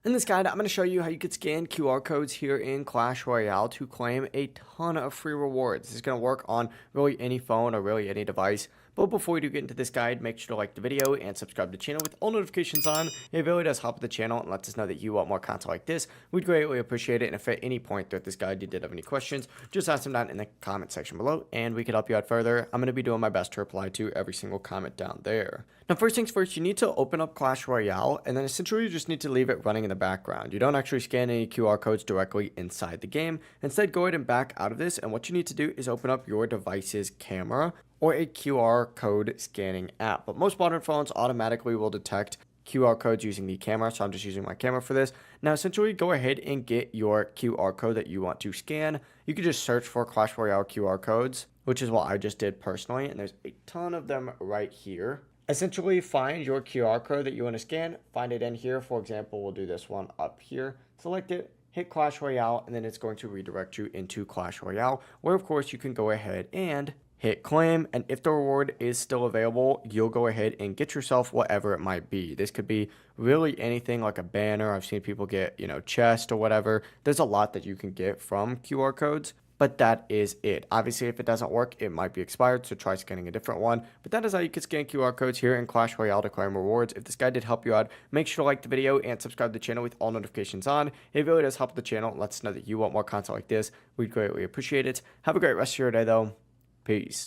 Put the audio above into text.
In this guide, I'm going to show you how you could scan QR codes here in Clash Royale to claim a ton of free rewards. This is going to work on really any phone or really any device. But before we do get into this guide, make sure to like the video and subscribe to the channel with all notifications on. It really does help the channel and lets us know that you want more content like this. We'd greatly appreciate it. And if at any point throughout this guide you did have any questions, just ask them down in the comment section below and we could help you out further. I'm going to be doing my best to reply to every single comment down there. Now, first things first, you need to open up Clash Royale and then essentially you just need to leave it running in the background. You don't actually scan any QR codes directly inside the game. Instead, go ahead and back out of this, and what you need to do is open up your device's camera or a QR code scanning app. But most modern phones automatically will detect QR codes using the camera, so I'm just using my camera for this. Now, essentially, go ahead and get your QR code that you want to scan. You can just search for Clash Royale QR codes, which is what I just did personally, and there's a ton of them right here. Essentially, find your QR code that you want to scan, find it in here. For example, we'll do this one up here. Select it, hit Clash Royale, and then it's going to redirect you into Clash Royale, where of course you can go ahead and hit claim, and if the reward is still available, you'll go ahead and get yourself whatever it might be. This could be really anything like a banner. I've seen people get, chest or whatever. There's a lot that you can get from QR codes. But that is it. Obviously, if it doesn't work, it might be expired, so try scanning a different one. But that is how you can scan QR codes here in Clash Royale to claim rewards. If this guide did help you out, make sure to like the video and subscribe to the channel with all notifications on. It really does help the channel. It lets us know that you want more content like this. We'd greatly appreciate it. Have a great rest of your day, though. Peace.